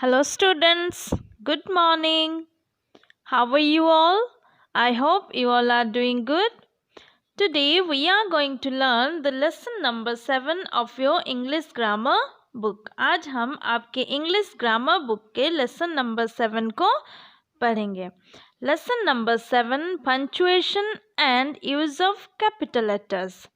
Hello students, good morning. How are you all? I hope you all are doing good. Today we are going to learn the lesson number 7 of your English grammar book. आज हम आपके English grammar book के lesson number 7 को पढ़ेंगे. Lesson number 7 punctuation and use of capital letters.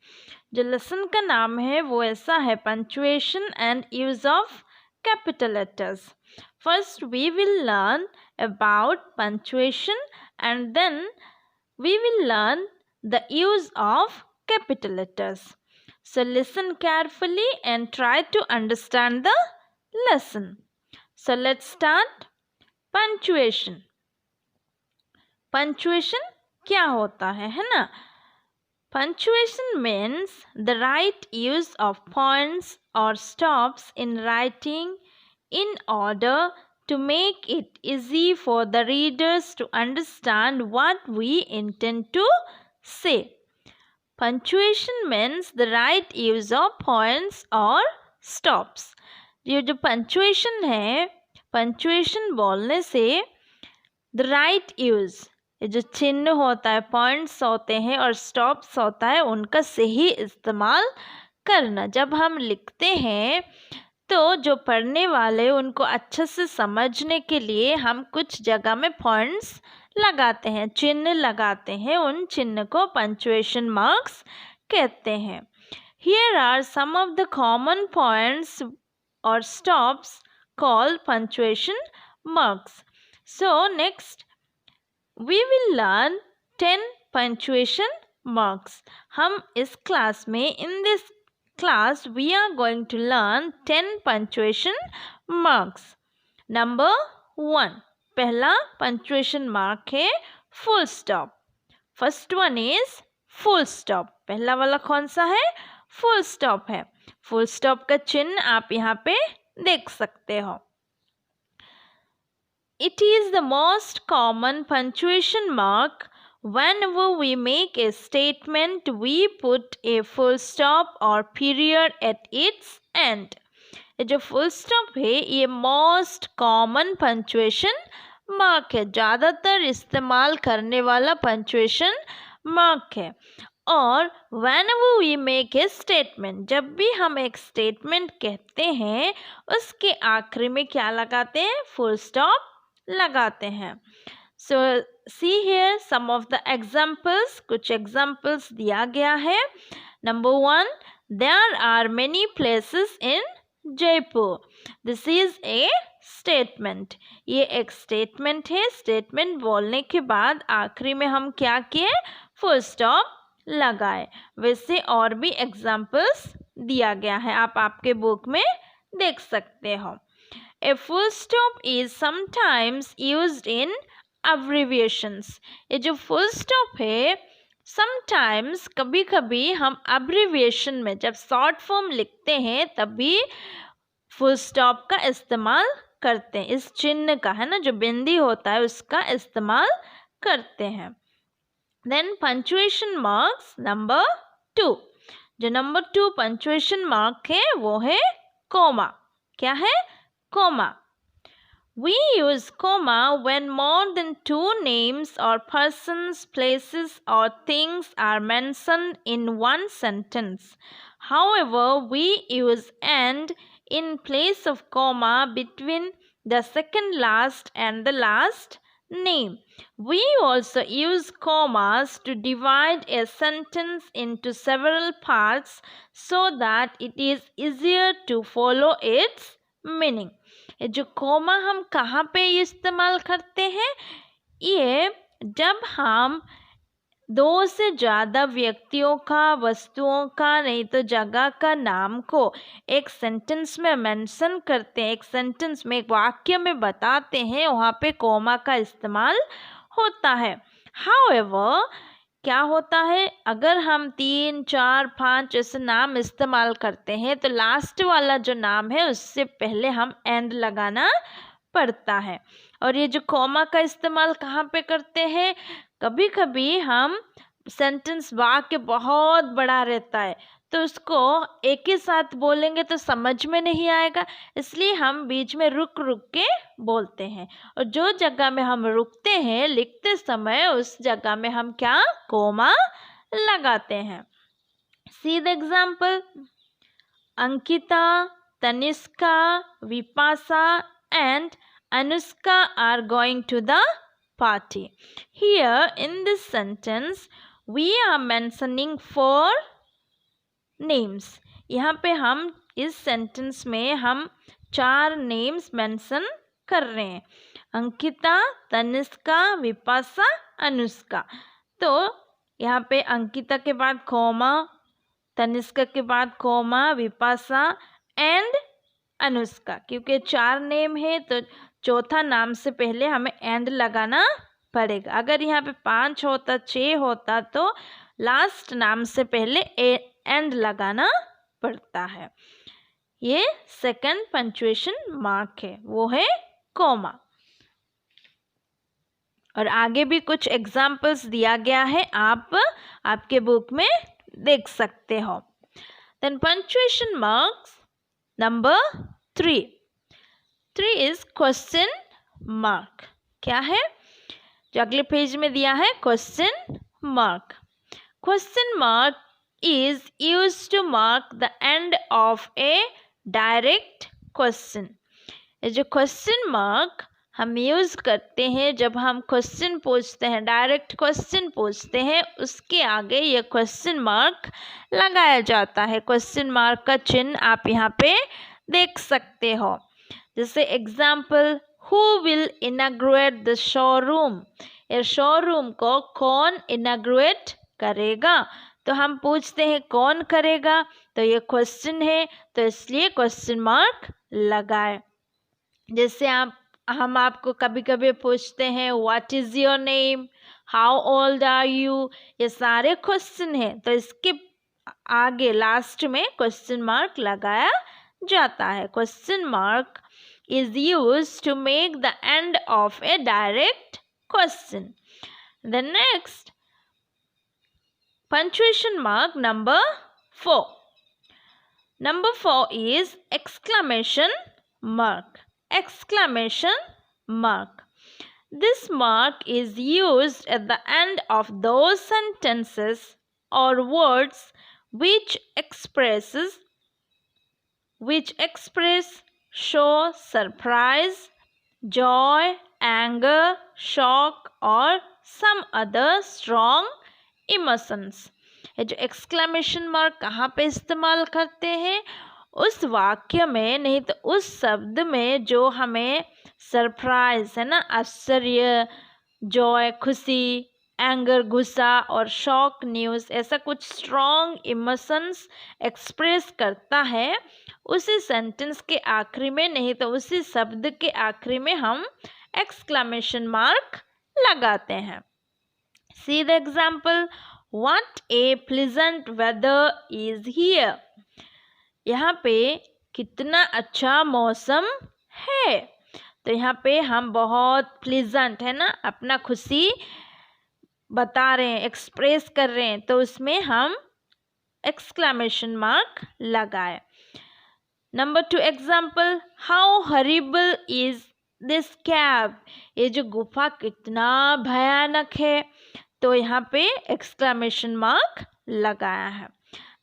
जो lesson का नाम है वो ऐसा है punctuation and use of capital letters. First we will learn about punctuation and then we will learn the use of capital letters. So listen carefully and try to understand the lesson. So let's start. Punctuation. Punctuation क्या होता है ना? Punctuation means the right use of points or stops in writing in order to make it easy for the readers to understand what we intend to say. Punctuation means the right use of points or stops. ये जो punctuation है, punctuation बोलने से the right use, ये जो चिन्ह होता है, पॉइंट्स होते हैं और स्टॉप्स होता है, उनका सही इस्तेमाल करना. जब हम लिखते हैं तो जो पढ़ने वाले उनको अच्छे से समझने के लिए हम कुछ जगह में पॉइंट्स लगाते हैं, चिन्ह लगाते हैं. उन चिन्ह को पंक्चुएशन मार्क्स कहते हैं. Here are some of the common points or stops called punctuation marks. So next we will learn 10 punctuation marks. हम इस क्लास में in this class we are going to learn 10 punctuation marks. Number 1, पहला punctuation mark है full stop. First one is full stop. पहला वाला कौन सा है? full stop है. full stop का चिन्ह आप यहाँ पे देख सकते हो. It is the most common punctuation mark. Whenever we make a statement, we put a full stop or period at its end. ये जो full stop है ये most common punctuation mark है, ज़्यादातर इस्तेमाल करने वाला punctuation mark है. और whenever we make a statement, जब भी हम एक statement कहते हैं उसके आखिरी में क्या लगाते हैं? full stop लगाते हैं. So see here some of the examples. कुछ examples दिया गया है. Number 1, there are many places in Jaipur. This is a statement. ये एक statement है. statement बोलने के बाद आखिरी में हम क्या किए? full stop लगाए. वैसे और भी examples दिया गया है, आप आपके बुक में देख सकते हो. A full stop is sometimes used in abbreviations. ये जो full stop है sometimes कभी कभी हम abbreviation में जब short form लिखते हैं तभी full stop का इस्तेमाल करते हैं. इस चिन्ह का है ना, जो बिंदी होता है उसका इस्तेमाल करते हैं. Then punctuation marks number 2. जो number 2 punctuation mark है वो है comma. क्या है? comma. We use comma when more than 2 names or persons, places or things are mentioned in one sentence. However, we use and in place of comma between the second last and the last name. We also use commas to divide a sentence into several parts so that it is easier to follow its meaning. ये जो coma हम कहाँ पे इस्तेमाल करते हैं? ये जब हम 2 से ज़्यादा व्यक्तियों का, वस्तुओं का, नहीं तो जगह का नाम को एक सेंटेंस में मेंशन करते हैं, एक सेंटेंस में, एक वाक्य में बताते हैं, वहाँ पे कोमा का इस्तेमाल होता है. However, क्या होता है, अगर हम 3, 4, 5 ऐसे नाम इस्तेमाल करते हैं तो लास्ट वाला जो नाम है उससे पहले हम एंड लगाना पड़ता है. और ये जो कोमा का इस्तेमाल कहाँ पे करते हैं? कभी कभी हम सेंटेंस वाक्य बहुत बड़ा रहता है तो उसको एक ही साथ बोलेंगे तो समझ में नहीं आएगा, इसलिए हम बीच में रुक रुक के बोलते हैं। और जो जगह में हम रुकते हैं लिखते समय, उस जगह में हम क्या, कोमा लगाते हैं। See the example, Ankita, Tanishka, Vipasha and Anushka are going to the party. Here in this sentence we are mentioning 4 names. यहाँ पे हम इस सेंटेंस में हम 4 नेम्स मेंशन कर रहे हैं, अंकिता, तनिष्का, विपाशा, अनुष्का। तो यहाँ पे अंकिता के बाद कोमा, तनिष्का के बाद कोमा, विपाशा एंड अनुष्का। क्योंकि 4 नेम है तो चौथा नाम से पहले हमें एंड लगाना पड़ेगा। अगर यहाँ पे 5 होता, 6 होता तो लास्ट नाम से पहले एंड लगाना पड़ता है। ये सेकंड पंक्चुएशन मार्क है, वो है कोमा। और आगे भी कुछ एग्जाम्पल्स दिया गया है, आप आपके बुक में देख सकते हो। Then punctuation marks number 3 is question mark. क्या है, जो अगले पेज में दिया है, question mark. Question mark is used to mark the end of a direct question. ये जो क्वेश्चन मार्क हम यूज़ करते हैं जब हम क्वेश्चन पूछते हैं, डायरेक्ट क्वेश्चन पूछते हैं, उसके आगे ये क्वेश्चन मार्क लगाया जाता है। क्वेश्चन मार्क का चिन्ह आप यहाँ पे देख सकते हो। जैसे example, who will inaugurate the showroom. ये शोरूम को कौन इनाग्रेट करेगा, तो हम पूछते हैं कौन करेगा, तो ये क्वेश्चन है, तो इसलिए क्वेश्चन मार्क लगाए। जैसे हम आपको कभी कभी पूछते हैं what is your name, how old are you, ये सारे क्वेश्चन हैं, तो इसके आगे लास्ट में क्वेश्चन मार्क लगाया जाता है। Question mark is used to make the end of a direct question. The next punctuation mark number 4. Number 4 is exclamation mark. Exclamation mark. This mark is used at the end of those sentences or words which express show surprise, joy, anger, shock or some other strong emotions. ये जो exclamation mark कहाँ पे इस्तेमाल करते हैं, उस वाक्य में, नहीं तो उस शब्द में जो हमें सरप्राइज है ना, आश्चर्य, जॉय खुशी, एंगर गुस्सा और शॉक न्यूज़, ऐसा कुछ स्ट्रॉन्ग इमोशंस एक्सप्रेस करता है, उसी सेंटेंस के आखिरी में, नहीं तो उसी शब्द के आखिरी में हम एक्सक्लेमेशन मार्क लगाते हैं। See the example, what a pleasant weather is here. यहाँ पे कितना अच्छा मौसम है, तो यहाँ पे हम बहुत प्लीजेंट है ना, अपना खुशी बता रहे हैं, एक्सप्रेस कर रहे हैं, तो उसमें हम एक्सक्लेमेशन मार्क लगाए। Number 2 example, how horrible is this cab. ये जो गुफा कितना भयानक है, तो यहाँ पे एक्सक्लेमेशन मार्क लगाया है।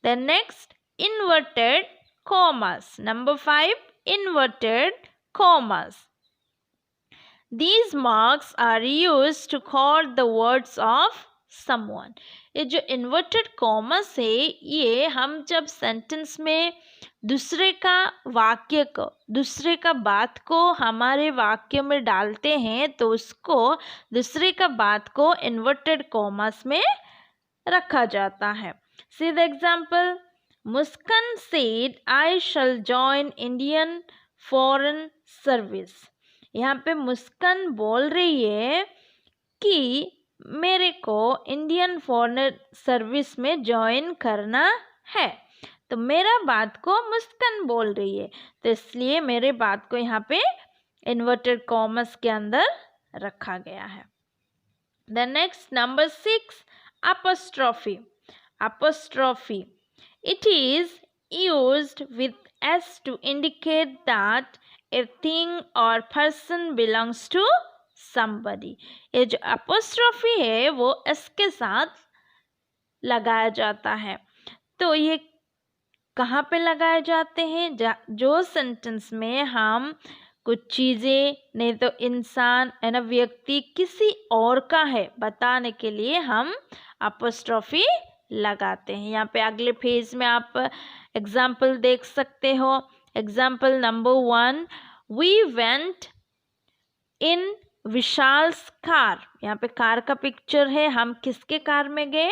Then next inverted commas. Number 5 inverted commas. These marks are used to quote the words of someone. ये जो इन्वर्टेड कॉमास है, ये हम जब सेंटेंस में दूसरे का वाक्य को, दूसरे का बात को हमारे वाक्य में डालते हैं, तो उसको दूसरे का बात को इन्वर्टेड कॉमास में रखा जाता है। See the example, Muskan said I shall join Indian foreign service. यहाँ पे मुस्कान बोल रही है कि मेरे को इंडियन फॉरेन सर्विस में ज्वाइन करना है, तो मेरा बात को मुस्कान बोल रही है, तो इसलिए मेरे बात को यहाँ पे इन्वर्टेड कॉमर्स के अंदर रखा गया है। The next number 6 apostrophe. Apostrophe It is used with s to indicate that a thing or person belongs to somebody. ये जो apostrophe है वो s के साथ लगाया जाता है। तो ये कहाँ पे लगाए जाते हैं? जो सेंटेंस में हम कुछ चीज़ें नहीं तो इंसान है ना, व्यक्ति किसी और का है बताने के लिए हम अपोस्ट्रोफी लगाते हैं। यहाँ पे अगले पेज में आप एग्जाम्पल देख सकते हो। Example number 1, we went in Vishal's car. यहाँ पे कार का पिक्चर है। हम किसके कार में गए?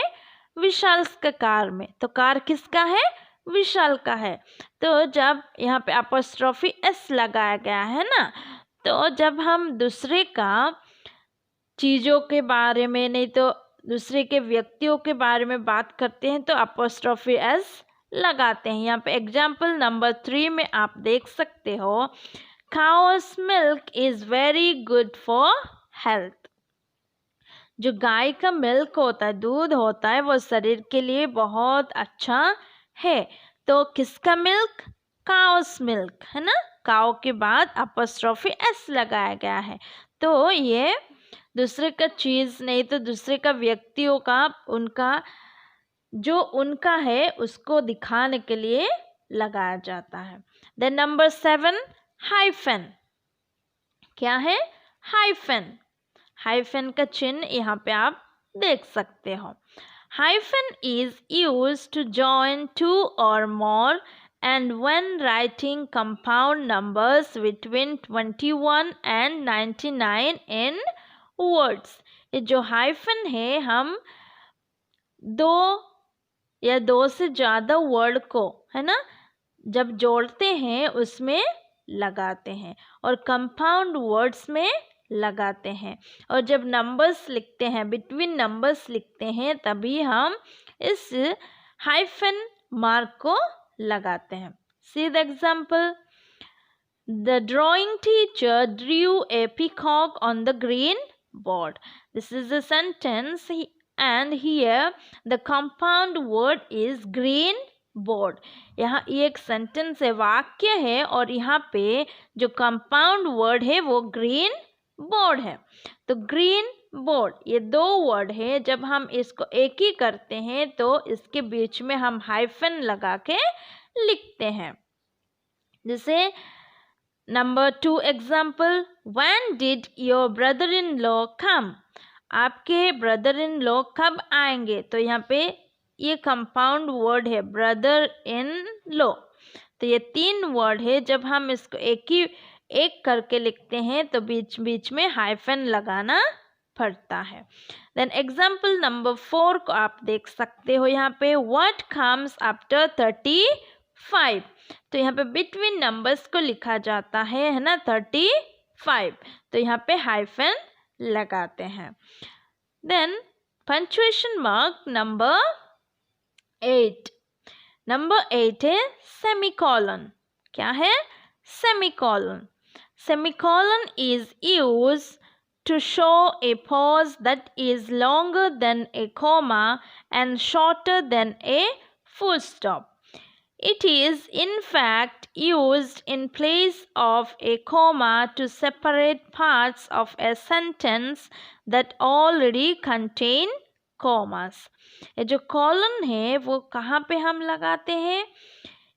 विशाल्स के कार में। तो कार किसका है? विशाल का है। तो जब यहाँ पे अपोस्ट्रोफी एस लगाया गया है ना, तो जब हम दूसरे का चीज़ों के बारे में नहीं तो दूसरे के व्यक्तियों के बारे में बात करते हैं तो अपोस्ट्रोफी एस लगाते हैं। यहाँ पे एग्जाम्पल नंबर 3 में आप देख सकते हो, cows milk is very good for health. जो गाय का मिल्क होता है, दूध होता है, वो शरीर के लिए बहुत अच्छा है। तो किसका मिल्क? काउस मिल्क है ना। काउ के बाद अपोस्ट्रोफी एस लगाया गया है। तो ये दूसरे का चीज़ नहीं तो दूसरे का व्यक्तियों का उनका जो उनका है उसको दिखाने के लिए लगाया जाता है। Then number 7, hyphen. क्या है? हाइफन। हाइफन का चिन्ह यहाँ पे आप देख सकते हो। Hyphen is used to join two or more and when writing compound numbers between 21 and 99 in words. ये जो hyphen है हम दो या दो से ज़्यादा वर्ड को है ना जब जोड़ते हैं उसमें लगाते हैं और कंपाउंड वर्ड्स में लगाते हैं और जब नंबर्स लिखते हैं, बिटवीन नंबर्स लिखते हैं, तभी हम इस हाइफन मार्क को लगाते हैं। See the example, the drawing teacher Drew A peacock on the green board. This is the sentence and here the compound word is green board. यहाँ ये एक सेंटेंस है, वाक्य है और यहाँ पे जो कंपाउंड वर्ड है वो ग्रीन बोर्ड है। तो ग्रीन बोर्ड ये दो वर्ड है, जब हम इसको एक ही करते हैं तो इसके बीच में हम हाइफन लगा के लिखते हैं। जैसे number 2 example, when did your brother in law come. आपके ब्रदर इन लॉ कब आएंगे? तो यहाँ पे ये कंपाउंड वर्ड है ब्रदर इन लॉ। तो ये 3 वर्ड है, जब हम इसको एक करके लिखते हैं तो बीच बीच में हाइफन लगाना पड़ता है। देन एग्जाम्पल नंबर 4 को आप देख सकते हो यहाँ पे, व्हाट कम्स आफ्टर 35। तो यहाँ पे बिटवीन नंबर्स को लिखा जाता है ना 35, तो यहाँ पे हाइफन लगाते हैं। Then punctuation mark number 8। Number 8 है सेमीकोलन। क्या है? Semicolon. Semicolon is used to show a pause that is longer than a comma and shorter than a full stop. It is in fact used in place of a comma to separate parts of a sentence that already contain commas. ये जो colon है वो कहाँ पे हम लगाते हैं?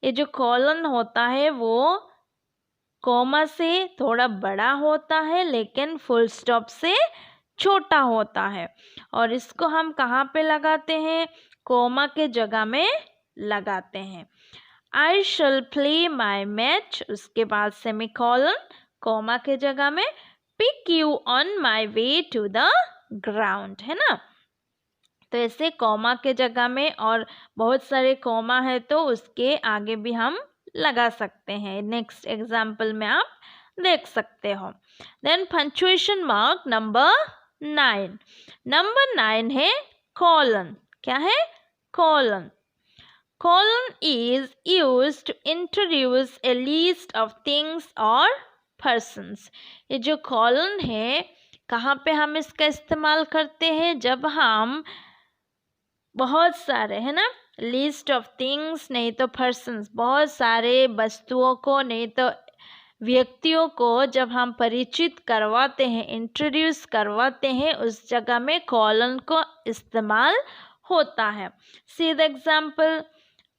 ये जो कॉलन होता है वो कॉमा से थोड़ा बड़ा होता है लेकिन फुल स्टॉप से छोटा होता है और इसको हम कहाँ पे लगाते हैं? कॉमा के जगह में लगाते हैं। I shall play my match, उसके बाद सेमीकोलन, कॉमा के जगह में pick you on my way to the ground, है ना। तो ऐसे कॉमा के जगह में और बहुत सारे कॉमा है तो उसके आगे भी हम लगा सकते हैं। नेक्स्ट एग्जाम्पल में आप देख सकते हो। Then punctuation mark number 9। Number 9 है कॉलन। क्या है? Colon. Colon is used to introduce a list of things or persons. ये जो colon है कहाँ पे हम इसका इस्तेमाल करते हैं? जब हम बहुत सारे है ना लिस्ट ऑफ थिंग्स नहीं तो पर्सन्स, बहुत सारे वस्तुओं को नहीं तो व्यक्तियों को जब हम परिचित करवाते हैं, इंट्रोड्यूस करवाते हैं, उस जगह में कॉलन को इस्तेमाल होता है। See the example,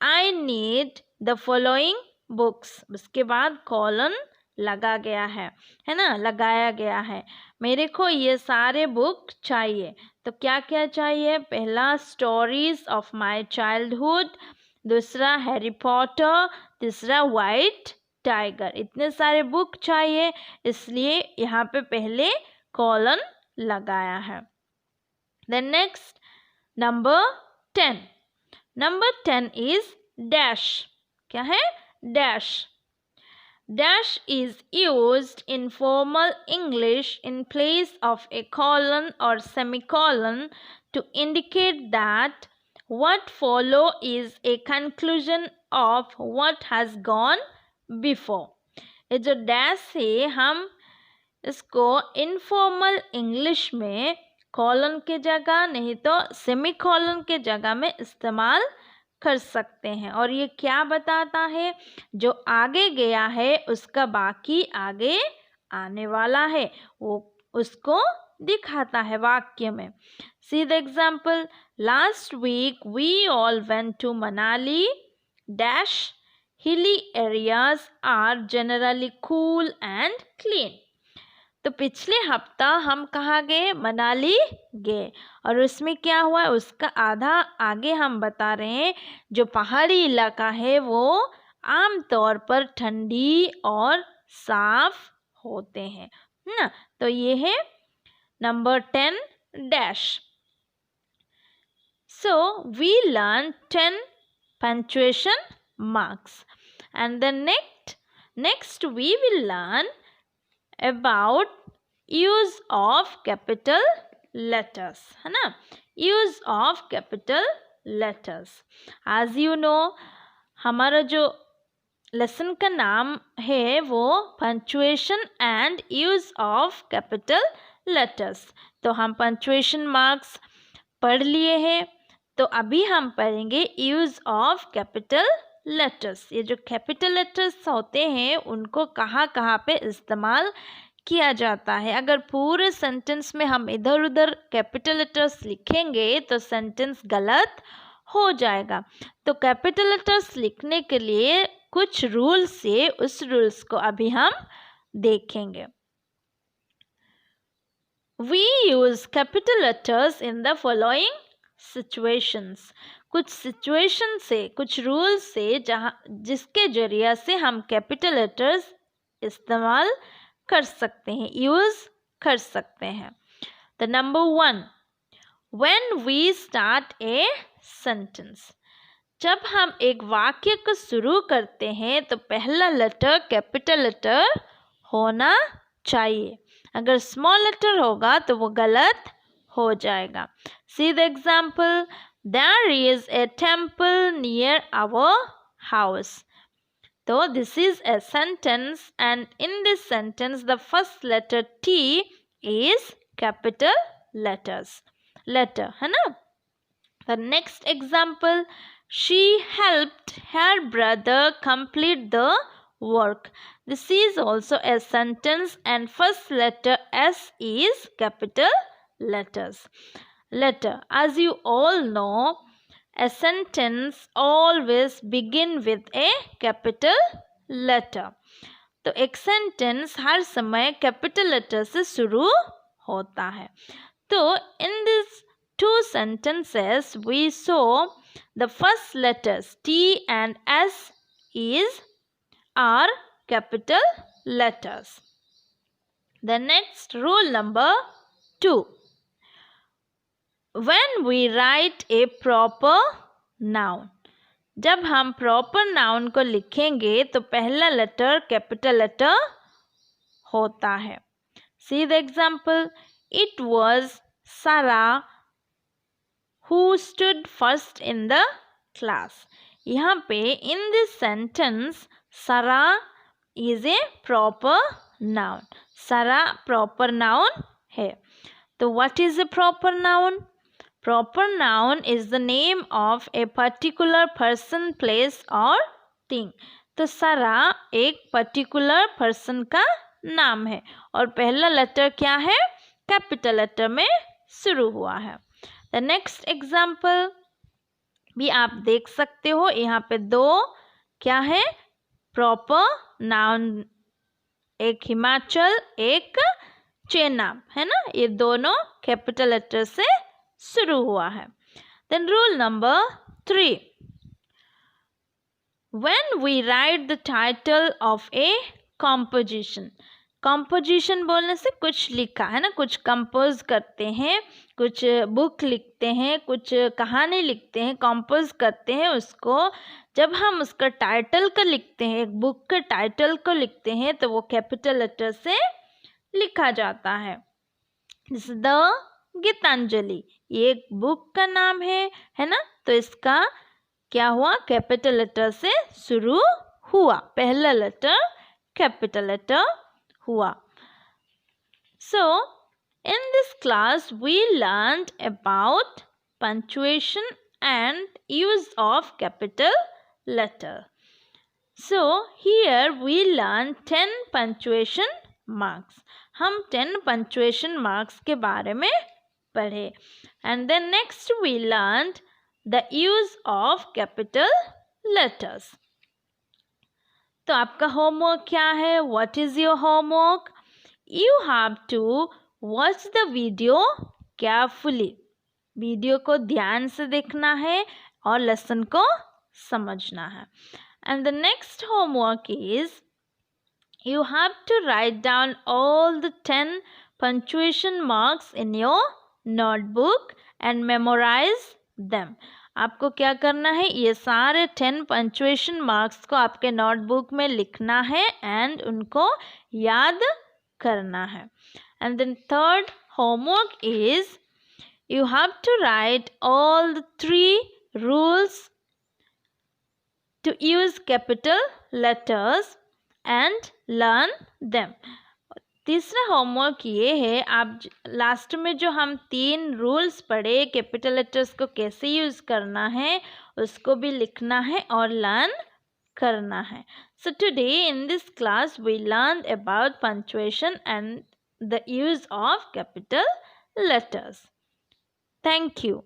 I need the following books, उसके बाद कॉलन लगा गया है ना, लगाया गया है। मेरे को ये सारे बुक चाहिए, तो क्या क्या चाहिए? पहला स्टोरीज ऑफ माय चाइल्डहुड, दूसरा हैरी पॉटर, तीसरा वाइट टाइगर। इतने सारे बुक चाहिए, इसलिए यहाँ पे पहले कॉलन लगाया है। Then next number 10। Number 10 is dash. क्या है? Dash. Dash is used in formal English in place of a colon or semicolon to indicate that what follow is a conclusion of what has gone before. ये जो dash है, हम इसको informal English में colon के जगह नहीं तो सेमीकॉलन के जगह में इस्तेमाल कर सकते हैं। और ये क्या बताता है? जो आगे गया है उसका बाकी आगे आने वाला है, वो उसको दिखाता है वाक्य में। See the example, last week we all went to Manali dash hilly areas are generally cool and clean. तो पिछले हफ्ता हम कहाँ गए? मनाली गए। और उसमें क्या हुआ? उसका आधा आगे हम बता रहे हैं, जो पहाड़ी इलाका है वो आमतौर पर ठंडी और साफ होते हैं ना। तो ये है number 10 dash. So we learn 10 punctuation marks and the next we will learn about use of capital letters, है ना, use of capital letters. As you know, हमारा जो लेसन का नाम है वो punctuation and use of capital letters. तो हम पंक्चुएशन मार्क्स पढ़ लिए हैं, तो अभी हम पढ़ेंगे यूज ऑफ कैपिटल लेटर्स। ये जो कैपिटल लेटर्स होते हैं उनको कहाँ कहाँ पे इस्तेमाल किया जाता है। अगर पूरे सेंटेंस में हम इधर उधर कैपिटल लेटर्स लिखेंगे तो सेंटेंस गलत हो जाएगा। तो कैपिटल लेटर्स लिखने के लिए कुछ रूल्स है, उस रूल्स को अभी हम देखेंगे। We use capital letters in the following situations. कुछ सिचुएशन से, कुछ रूल्स से जिसके जरिया से हम कैपिटल लेटर्स इस्तेमाल कर सकते हैं, यूज कर सकते हैं। तो number 1, when we start a sentence, जब हम एक वाक्य को शुरू करते हैं तो पहला लेटर कैपिटल लेटर होना चाहिए। अगर स्मॉल लेटर होगा तो वो गलत हो जाएगा। See the example, there is a temple near our house. तो this is a sentence and in this sentence the first letter T is capital letter, है ना। The next example, she helped her brother complete the work. This is also a sentence and first letter S is capital letter. As you all know, a sentence always begin with a capital letter. तो एक sentence हर समय capital letter से शुरू होता है। तो in these two sentences we saw the first letters T and S are capital letters. The next rule number 2. When we write a proper noun, जब हम proper noun को लिखेंगे तो पहला लेटर कैपिटल लेटर होता है। See the example, it was Sarah who stood first in the class. यहाँ पे in this sentence Sarah is a proper noun. Sarah proper noun है। तो what is a proper noun? Proper noun is the name of a particular person, place or thing. तो सारा एक particular person का नाम है और पहला लेटर क्या है, कैपिटल लेटर में शुरू हुआ है. द नेक्स्ट एग्जाम्पल भी आप देख सकते हो. यहाँ पे दो क्या है, प्रॉपर नाउन, एक हिमाचल एक चेनाब है ना, ये दोनों कैपिटल लेटर से शुरू हुआ है. Then rule number 3, when we write the title of a composition. Composition बोलने से कुछ लिखा है ना, कुछ कंपोज करते हैं, कुछ बुक लिखते हैं, कुछ कहानी लिखते हैं, कंपोज करते हैं. उसको जब हम उसका टाइटल को लिखते हैं, एक बुक के टाइटल को लिखते हैं, तो वो कैपिटल लेटर से लिखा जाता है. द गीतांजलि, ये एक बुक का नाम है ना, तो इसका क्या हुआ, कैपिटल लेटर से शुरू हुआ, पहला लेटर कैपिटल लेटर हुआ. So in this class we learned about punctuation and use of capital letter. So here we learned 10 punctuation marks. हम 10 punctuation marks के बारे में पढ़े. And then next we learned the use of capital letters. तो आपका homework क्या है, what is your homework? You have to watch the video carefully. Video को ध्यान से देखना है और लेसन को समझना है. And the next homework is you have to write down all the 10 punctuation marks in your notebook and memorize them. आपको क्या करना है, ये सारे 10 पंचुएशन मार्क्स को आपके नोटबुक में लिखना है एंड उनको याद करना है. And then third homework is you have to write all the 3 rules to use capital letters and learn them. तीसरा होमवर्क ये है, आप लास्ट में जो हम 3 रूल्स पढ़े कैपिटल लेटर्स को कैसे यूज़ करना है उसको भी लिखना है और लर्न करना है. So today in this class we learned about punctuation and the use of capital letters. Thank you.